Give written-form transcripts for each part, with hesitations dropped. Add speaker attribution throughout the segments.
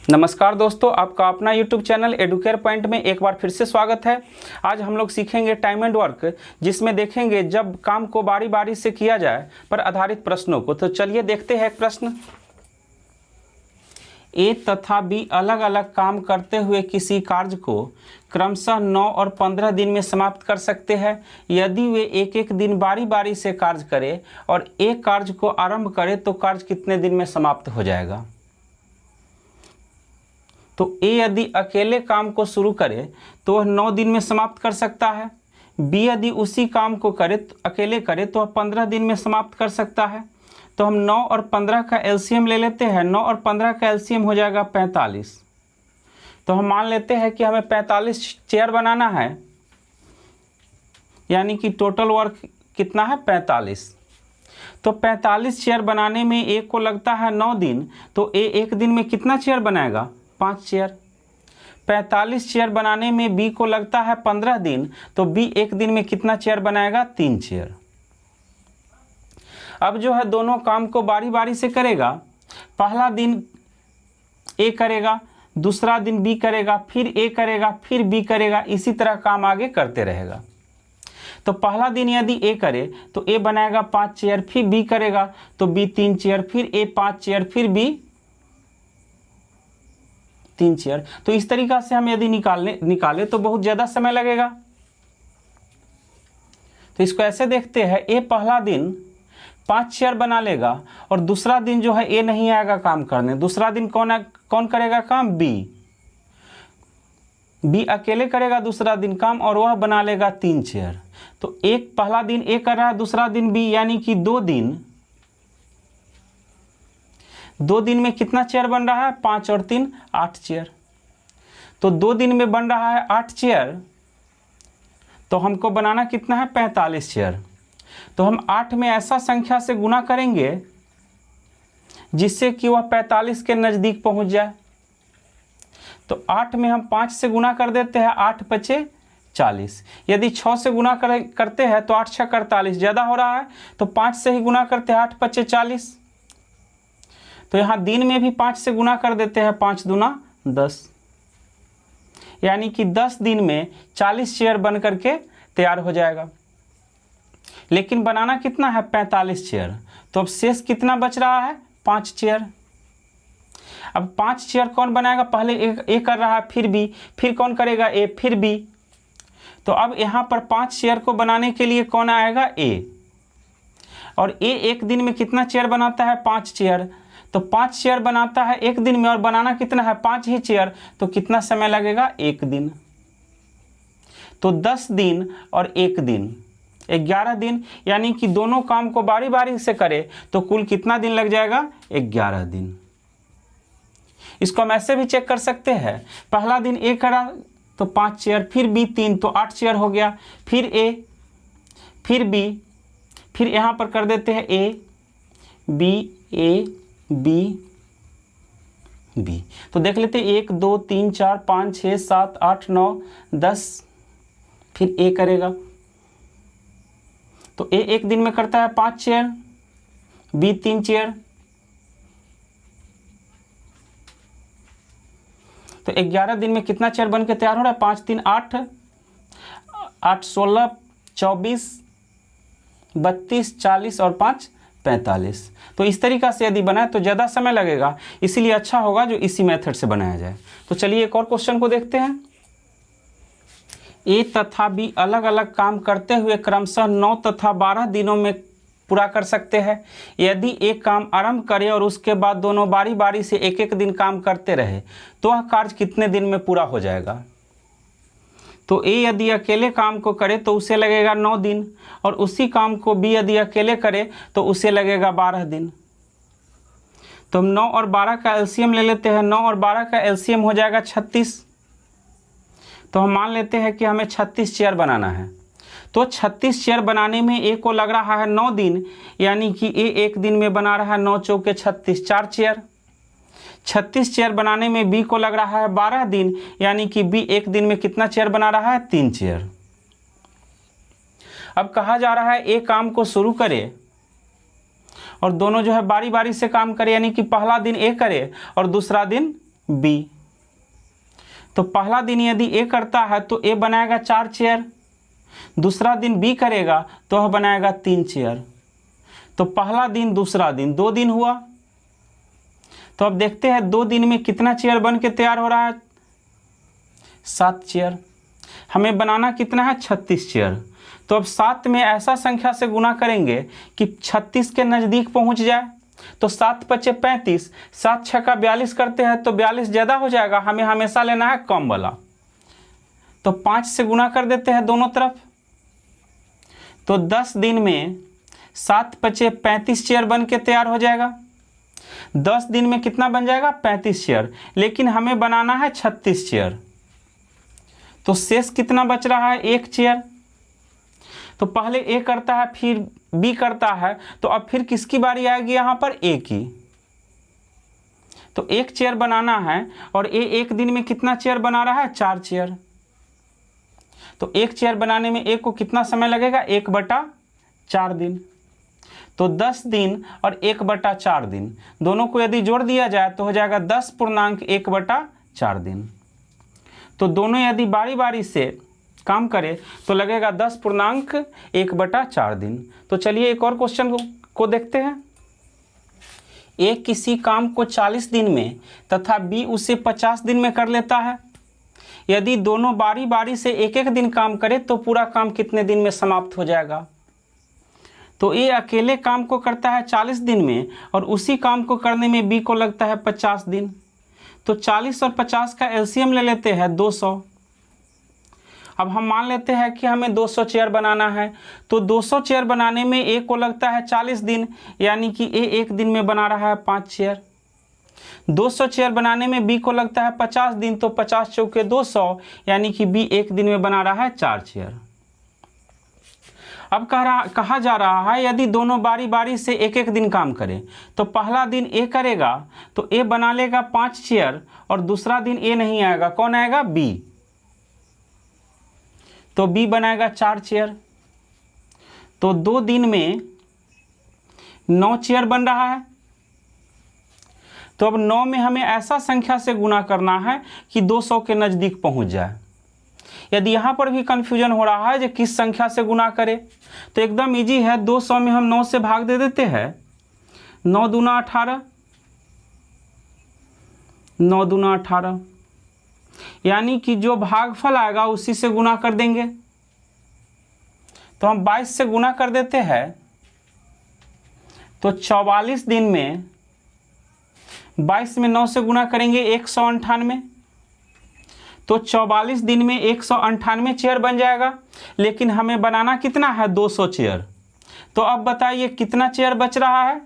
Speaker 1: नमस्कार दोस्तों, आपका अपना YouTube चैनल एडुकेयर पॉइंट में एक बार फिर से स्वागत है। आज हम लोग सीखेंगे टाइम एंड वर्क, जिसमें देखेंगे जब काम को बारी बारी से किया जाए पर आधारित प्रश्नों को। तो चलिए देखते हैं एक प्रश्न। ए तथा बी अलग अलग काम करते हुए किसी कार्य को क्रमशः 9 और 15 दिन में समाप्त कर सकते हैं। यदि वे एक एक दिन बारी बारी से कार्य करें और एक कार्य को आरंभ करें तो कार्य कितने दिन में समाप्त हो जाएगा। तो ए यदि अकेले काम को शुरू करे तो वह 9 दिन में समाप्त कर सकता है। बी यदि उसी काम को अकेले करे तो वह 15 दिन में समाप्त कर सकता है। तो हम 9 और 15 का एलसीएम ले लेते हैं। 9 और 15 का एलसीएम हो जाएगा 45। तो हम मान लेते हैं कि हमें 45 चेयर बनाना है, यानी कि टोटल वर्क कितना है 45। तो 45 चेयर बनाने में ए को लगता है 9 दिन, तो ए एक दिन में कितना चेयर बनाएगा 5 चेयर। 45 चेयर बनाने में बी को लगता है 15 दिन, तो बी एक दिन में कितना चेयर बनाएगा 3 चेयर। अब जो है दोनों काम को बारी बारी से करेगा। पहला दिन ए करेगा, दूसरा दिन बी करेगा, फिर ए करेगा, फिर बी करेगा, इसी तरह काम आगे करते रहेगा। तो पहला दिन यदि ए करे तो ए बनाएगा 5 चेयर, फिर बी करेगा तो बी 3 चेयर, फिर ए 5 चेयर, फिर बी 3 चेयर। तो इस तरीका से हम यदि निकाले तो बहुत ज़्यादा समय लगेगा। तो इसको ऐसे देखते हैं, ए पहला दिन 5 चेयर बना लेगा और दूसरा दिन जो है ए नहीं आएगा काम करने। दूसरा दिन कौन करेगा काम, बी अकेले करेगा दूसरा दिन काम और वह बना लेगा 3 चेयर। तो एक पहला दिन ए कर रहा है, दूसरा दिन बी, यानी कि 2 दिन में कितना चेयर बन रहा है 5 और 3 8 चेयर। तो 2 दिन में बन रहा है 8 चेयर, तो हमको बनाना कितना है 45 चेयर। तो हम 8 में ऐसा संख्या से गुना करेंगे जिससे कि वह 45 के नज़दीक पहुंच जाए। तो 8 में हम 5 से गुना कर देते हैं, 8 पचे 40। यदि 6 से गुना करते हैं तो 8 6 48, ज़्यादा हो रहा है तो 5 से ही गुना करते हैं, 8 पचे 40। तो यहाँ दिन में भी 5 से गुना कर देते हैं, 5 दूना 10, यानी कि 10 दिन में 40 चेयर बन करके तैयार हो जाएगा। लेकिन बनाना कितना है 45 चेयर। तो अब शेष कितना बच रहा है 5 चेयर। अब 5 चेयर कौन बनाएगा, पहले ए कर रहा है, फिर बी, फिर कौन करेगा ए, फिर बी। तो अब यहाँ पर 5 चेयर को बनाने के लिए कौन आएगा ए, और ए एक दिन में कितना चेयर बनाता है 5 चेयर। तो 5 चेयर बनाता है एक दिन में और बनाना कितना है 5 ही चेयर। तो कितना समय लगेगा 1 दिन। तो 10 दिन और 1 दिन 11 दिन, यानी कि दोनों काम को बारी बारी से करे तो कुल कितना दिन लग जाएगा 11 दिन। इसको हम ऐसे भी चेक कर सकते हैं, पहला दिन ए करा तो 5 चेयर, फिर बी 3 तो 8 चेयर हो गया, फिर ए, फिर बी, फिर यहाँ पर कर देते हैं ए बी। तो देख लेते हैं 1 2 3 4 5 6 7 8 9 10, फिर ए करेगा। तो ए एक दिन में करता है 5 चेयर, बी 3 चेयर। तो 11 दिन में कितना चेयर बन के तैयार हो रहा है 5 3 8 8 16 24 32 40 और 5 45। तो इस तरीका से यदि बनाए तो ज़्यादा समय लगेगा, इसीलिए अच्छा होगा जो इसी मेथड से बनाया जाए। तो चलिए एक और क्वेश्चन को देखते हैं। ए तथा बी अलग अलग काम करते हुए क्रमशः 9 तथा 12 दिनों में पूरा कर सकते हैं। यदि एक काम आरंभ करे और उसके बाद दोनों बारी बारी से एक एक दिन काम करते रहे तो वह कार्य कितने दिन में पूरा हो जाएगा। तो ए यदि अकेले काम को करे तो उसे लगेगा 9 दिन, और उसी काम को बी यदि अकेले करे तो उसे लगेगा 12 दिन। तो हम 9 और 12 का एलसीएम ले लेते हैं। 9 और 12 का एलसीएम हो जाएगा 36। तो हम मान लेते हैं कि हमें 36 चेयर बनाना है। तो 36 चेयर बनाने में ए को लग रहा है 9 दिन, यानी कि ए एक दिन में बना रहा है 9 चौके 36 4 चेयर। 36 चेयर बनाने में बी को लग रहा है 12 दिन, यानी कि बी एक दिन में कितना चेयर बना रहा है 3 चेयर। अब कहा जा रहा है ए काम को शुरू करे और दोनों जो है बारी बारी से काम करे, यानी कि पहला दिन ए करे और दूसरा दिन बी। तो पहला दिन यदि ए करता है तो ए बनाएगा 4 चेयर, दूसरा दिन बी करेगा तो वह बनाएगा 3 चेयर। तो पहला दिन दूसरा दिन 2 दिन हुआ। तो अब देखते हैं 2 दिन में कितना चेयर बन के तैयार हो रहा है, 7 चेयर। हमें बनाना कितना है, 36 चेयर। तो अब 7 में ऐसा संख्या से गुना करेंगे कि 36 के नज़दीक पहुंच जाए। तो 7 पचे 35, 7 6 का 42 करते हैं तो 42 ज़्यादा हो जाएगा, हमें हमेशा लेना है कम वाला। तो 5 से गुना कर देते हैं दोनों तरफ। तो 10 दिन में 7 पचे 35 चेयर बन के तैयार हो जाएगा। 10 दिन में कितना बन जाएगा, 35 चेयर, लेकिन हमें बनाना है 36 चेयर। तो शेष कितना बच रहा है, 1 चेयर। तो पहले ए करता है फिर बी करता है, तो अब फिर किसकी बारी आएगी यहाँ पर, ए की। तो 1 चेयर बनाना है और ए 1 दिन में कितना चेयर बना रहा है, 4 चेयर। तो 1 चेयर बनाने में ए को कितना समय लगेगा, 1/4 दिन। तो 10 दिन और 1/4 दिन दोनों को यदि जोड़ दिया जाए तो हो जाएगा 10.1/4 दिन। तो दोनों यदि बारी बारी से काम करें तो लगेगा 10.1/4 दिन। तो चलिए एक और क्वेश्चन को देखते हैं। ए किसी काम को 40 दिन में तथा बी उसे 50 दिन में कर लेता है। यदि दोनों बारी बारी से एक एक दिन काम करें तो पूरा काम कितने दिन में समाप्त हो जाएगा। तो ए अकेले काम को करता है 40 दिन में और उसी काम को करने में बी को लगता है 50 दिन। तो 40 और 50 का एलसीएम ले लेते हैं 200। अब हम मान लेते हैं कि हमें 200 चेयर बनाना है। तो 200 चेयर बनाने में ए को लगता है 40 दिन, यानी कि ए 1 दिन में बना रहा है 5 चेयर। 200 चेयर बनाने में बी को लगता है 50 दिन, तो 50 चौके 200, यानी कि बी 1 दिन में बना रहा है 4 चेयर। अब कहा जा रहा है यदि दोनों बारी बारी से एक एक दिन काम करें तो पहला दिन ए करेगा तो ए बना लेगा 5 चेयर और दूसरा दिन ए नहीं आएगा, कौन आएगा, बी। तो बी बनाएगा 4 चेयर। तो 2 दिन में 9 चेयर बन रहा है। तो अब 9 में हमें ऐसा संख्या से गुना करना है कि 200 के नज़दीक पहुंच जाए। यदि यहाँ पर भी कन्फ्यूजन हो रहा है कि किस संख्या से गुना करें तो एकदम इजी है। 200 में हम 9 से भाग दे देते हैं, 9 दूना 18, 9 दूना 18, यानी कि जो भागफल आएगा उसी से गुना कर देंगे। तो हम 22 से गुना कर देते हैं। तो 44 दिन में 22 में 9 से गुना करेंगे 198। तो 44 दिन में 198 चेयर बन जाएगा, लेकिन हमें बनाना कितना है, 200 चेयर। तो अब बताइए कितना चेयर बच रहा है,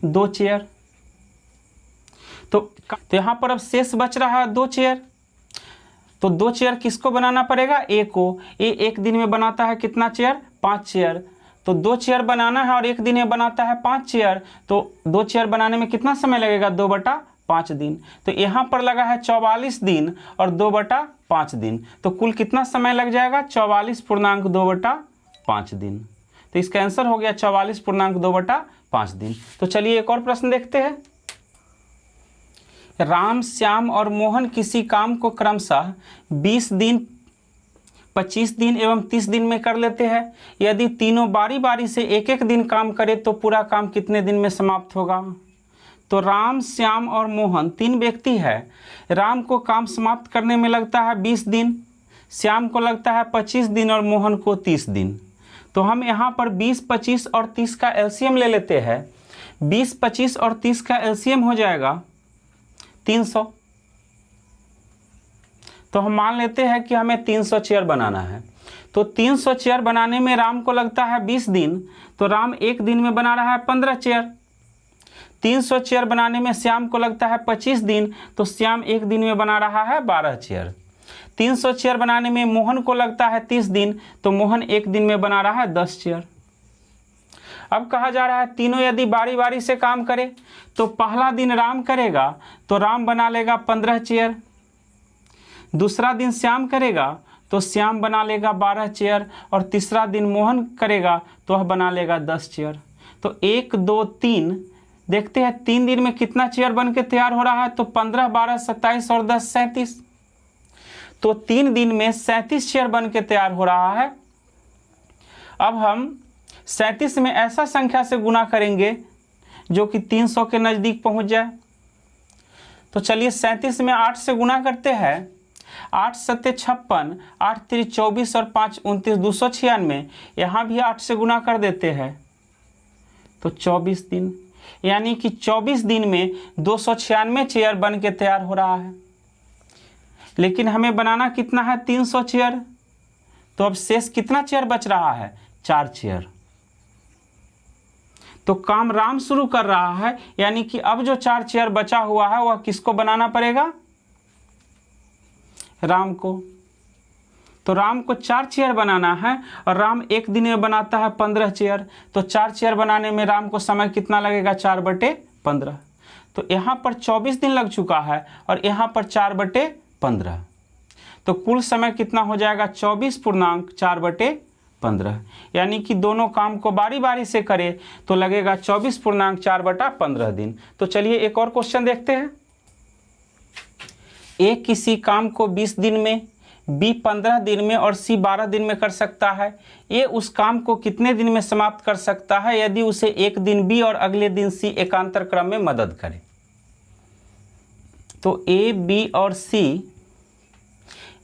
Speaker 1: 2 चेयर। तो यहाँ पर अब शेष बच रहा है 2 चेयर। तो 2 चेयर किसको बनाना पड़ेगा, ए को। ए 1 दिन में बनाता है कितना चेयर, 5 चेयर। तो 2 चेयर बनाना है और 1 दिन में बनाता है 5 चेयर। तो 2 चेयर बनाने में कितना समय लगेगा, 2/5 दिन। तो यहाँ पर लगा है 44 दिन और 2/5 दिन। तो कुल कितना समय लग जाएगा, 44.2/5 दिन। तो इसका आंसर हो गया 44.2/5 दिन। तो चलिए एक और प्रश्न देखते हैं। राम, श्याम और मोहन किसी काम को क्रमशः 20 दिन, 25 दिन एवं 30 दिन में कर लेते हैं। यदि तीनों बारी बारी से एक एक दिन काम करें तो पूरा काम कितने दिन में समाप्त होगा। तो राम, श्याम और मोहन 3 व्यक्ति है। राम को काम समाप्त करने में लगता है 20 दिन, श्याम को लगता है 25 दिन और मोहन को 30 दिन। तो हम यहाँ पर 20, 25 और 30 का एलसीएम ले लेते हैं। 20, 25 और 30 का एलसीएम हो जाएगा 300। तो हम मान लेते हैं कि हमें 300 चेयर बनाना है। तो 300 चेयर बनाने में राम को लगता है 20 दिन, तो राम 1 दिन में बना रहा है 15 चेयर। 300 चेयर बनाने में श्याम को लगता है 25 दिन, तो श्याम 1 दिन में बना रहा है 12 चेयर। 300 चेयर बनाने में मोहन को लगता है 30 दिन, तो मोहन 1 दिन में बना रहा है 10 चेयर। अब कहा जा रहा है तीनों यदि बारी बारी से काम करें तो पहला दिन राम करेगा तो राम बना लेगा 15 चेयर। दूसरा दिन श्याम करेगा तो श्याम बना लेगा 12 चेयर और तीसरा दिन मोहन करेगा तो वह बना लेगा 10 चेयर। तो 1, 2, 3 देखते हैं 3 दिन में कितना चेयर बन के तैयार हो रहा है। तो 15, 12, 27 और 10, 37। तो 3 दिन में 37 चेयर बन के तैयार हो रहा है। अब हम 37 में ऐसा संख्या से गुना करेंगे जो कि 300 के नज़दीक पहुंच जाए। तो चलिए 37 में 8 से गुना करते हैं। 8 सत्ते 56, 8 3 24 और 5 29, 296। यहाँ भी 8 से गुना कर देते हैं तो 24 दिन, यानी कि 24 दिन में 296 चेयर बन के तैयार हो रहा है। लेकिन हमें बनाना कितना है? 300 चेयर। तो अब शेष कितना चेयर बच रहा है? 4 चेयर। तो काम राम शुरू कर रहा है, यानी कि अब जो 4 चेयर बचा हुआ है वह किसको बनाना पड़ेगा? राम को। तो राम को 4 चेयर बनाना है और राम एक दिन में बनाता है 15 चेयर। तो 4 चेयर बनाने में राम को समय कितना लगेगा? 4/15। तो यहाँ पर 24 दिन लग चुका है और यहाँ पर 4/15। तो कुल समय कितना हो जाएगा? 24.4/15। यानी कि दोनों काम को बारी बारी से करें तो लगेगा 24.4/15 दिन। तो चलिए एक और क्वेश्चन देखते हैं। ए किसी काम को 20 दिन में, बी 15 दिन में और सी 12 दिन में कर सकता है। ए उस काम को कितने दिन में समाप्त कर सकता है यदि उसे एक दिन बी और अगले दिन सी एकांतर क्रम में मदद करे? तो ए, बी और सी,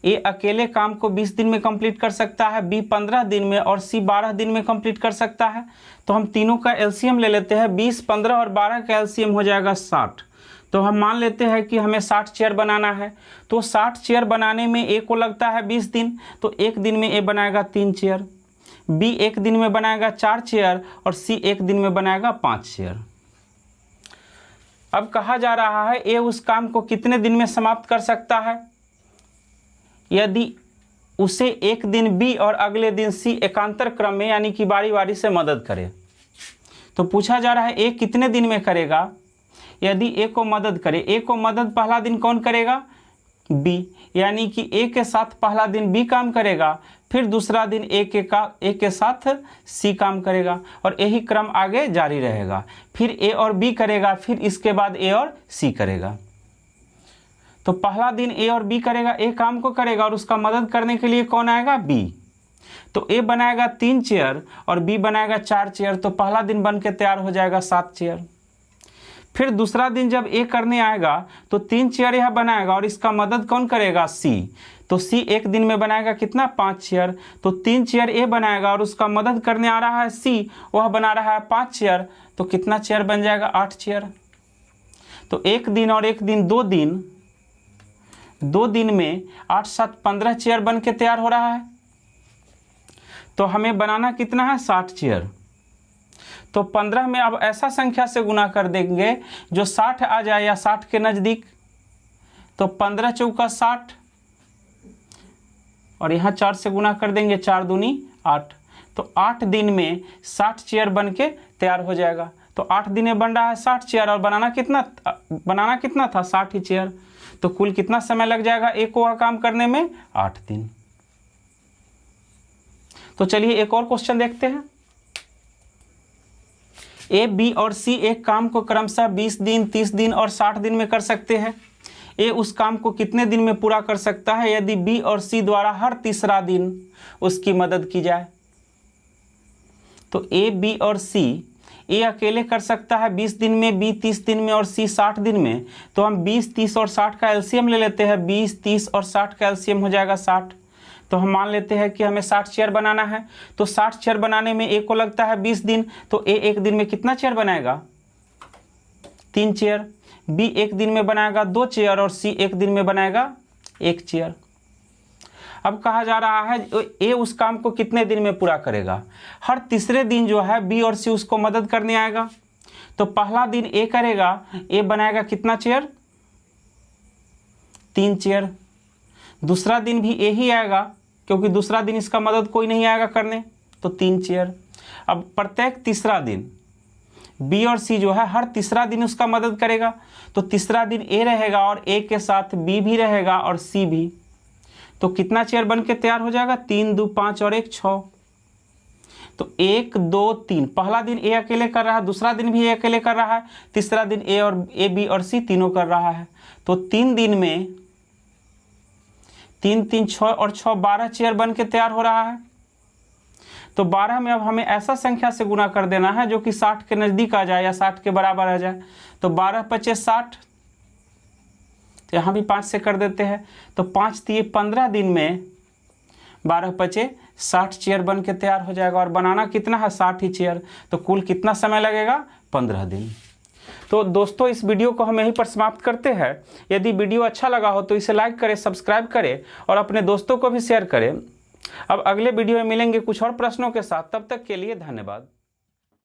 Speaker 1: ए अकेले काम को 20 दिन में कंप्लीट कर सकता है, बी 15 दिन में और सी 12 दिन में कंप्लीट कर सकता है। तो हम तीनों का एलसीएम ले लेते हैं। 20, 15 और 12 का एलसीएम हो जाएगा 60। तो हम मान लेते हैं कि हमें 60 चेयर बनाना है। तो 60 चेयर बनाने में ए को लगता है 20 दिन। तो एक दिन में ए बनाएगा 3 चेयर, बी एक दिन में बनाएगा 4 चेयर और सी एक दिन में बनाएगा 5 चेयर। अब कहा जा रहा है ए उस काम को कितने दिन में समाप्त कर सकता है यदि उसे एक दिन बी और अगले दिन सी एकांतर क्रम में यानी कि बारी बारी से मदद करे। तो पूछा जा रहा है ए कितने दिन में करेगा यदि ए को मदद करे। ए को मदद पहला दिन कौन करेगा? बी, यानी कि ए के साथ पहला दिन बी काम करेगा, फिर दूसरा दिन ए के साथ सी काम करेगा और यही क्रम आगे जारी रहेगा। फिर ए और बी करेगा, फिर इसके बाद ए और सी करेगा। तो पहला दिन ए और बी करेगा, ए काम को करेगा और उसका मदद करने के लिए कौन आएगा? बी। तो ए बनाएगा 3 चेयर और बी बनाएगा 4 चेयर। तो पहला दिन बन के तैयार हो जाएगा 7 चेयर। फिर दूसरा दिन जब ए करने आएगा तो 3 चेयर यह बनाएगा और इसका मदद कौन करेगा? सी। तो सी एक दिन में बनाएगा कितना? 5 चेयर। तो 3 चेयर ए बनाएगा और उसका मदद करने आ रहा है सी, वह बना रहा है 5 चेयर। तो कितना चेयर बन जाएगा? 8 चेयर। तो एक दिन और एक दिन, 2 दिन में 8, 7, 15 चेयर बन के तैयार हो रहा है। तो हमें बनाना कितना है? 60 चेयर। तो 15 में अब ऐसा संख्या से गुना कर देंगे जो 60 आ जाए या 60 के नज़दीक। तो 15 चौका 60 और यहाँ 4 से गुना कर देंगे, 4 दूनी 8। तो 8 दिन में 60 चेयर बन के तैयार हो जाएगा। तो 8 दिन में बन रहा है 60 चेयर और बनाना कितना था? 60 ही चेयर। तो कुल कितना समय लग जाएगा एक को वह काम करने में? 8 दिन। तो चलिए एक और क्वेश्चन देखते हैं। ए, बी और सी एक काम को क्रमशः 20 दिन, 30 दिन और 60 दिन में कर सकते हैं। ए उस काम को कितने दिन में पूरा कर सकता है यदि बी और सी द्वारा हर तीसरा दिन उसकी मदद की जाए? तो ए, बी और सी, ए अकेले कर सकता है 20 दिन में, बी 30 दिन में और सी 60 दिन में। तो हम 20, 30 और 60 का एलसीएम ले लेते हैं। 20, 30 और 60 का एलसीएम हो जाएगा 60। तो हम मान लेते हैं कि हमें 60 चेयर बनाना है। तो 60 चेयर बनाने में ए को लगता है 20 दिन। तो ए एक दिन में कितना चेयर बनाएगा? 3 चेयर। बी एक दिन में बनाएगा 2 चेयर और सी एक दिन में बनाएगा 1 चेयर। अब कहा जा रहा है ए उस काम को कितने दिन में पूरा करेगा? हर तीसरे दिन जो है बी और सी उसको मदद करने आएगा। तो पहला दिन ए करेगा, ए बनाएगा कितना चेयर? 3 चेयर। दूसरा दिन भी ए ही आएगा क्योंकि दूसरा दिन इसका मदद कोई नहीं आएगा करने, तो 3 चेयर। अब प्रत्येक तीसरा दिन बी और सी जो है हर तीसरा दिन उसका मदद करेगा। तो तीसरा दिन ए रहेगा और ए के साथ बी भी रहेगा और सी भी। तो कितना चेयर बन के तैयार हो जाएगा? 3, 2, 5 और 1, 6। तो 1 2 3, पहला दिन ए अकेले कर रहा है, दूसरा दिन भी ए अकेले कर रहा है, तीसरा दिन ए बी और सी तीनों कर रहा है। तो 3 दिन में 3 3 6 और 6 12 चेयर बन के तैयार हो रहा है। तो 12 में अब हमें ऐसा संख्या से गुना कर देना है जो कि 60 के नज़दीक आ जाए या 60 के बराबर आ जाए। तो 12 पचे 60, तो यहाँ भी 5 से कर देते हैं। तो 5 दिए 15 दिन में 12 पचे 60 चेयर बन के तैयार हो जाएगा। और बनाना कितना है? 60 ही चेयर। तो कुल कितना समय लगेगा? 15 दिन। तो दोस्तों इस वीडियो को हम यहीं पर समाप्त करते हैं। यदि वीडियो अच्छा लगा हो तो इसे लाइक करें, सब्सक्राइब करें और अपने दोस्तों को भी शेयर करें। अब अगले वीडियो में मिलेंगे कुछ और प्रश्नों के साथ। तब तक के लिए धन्यवाद।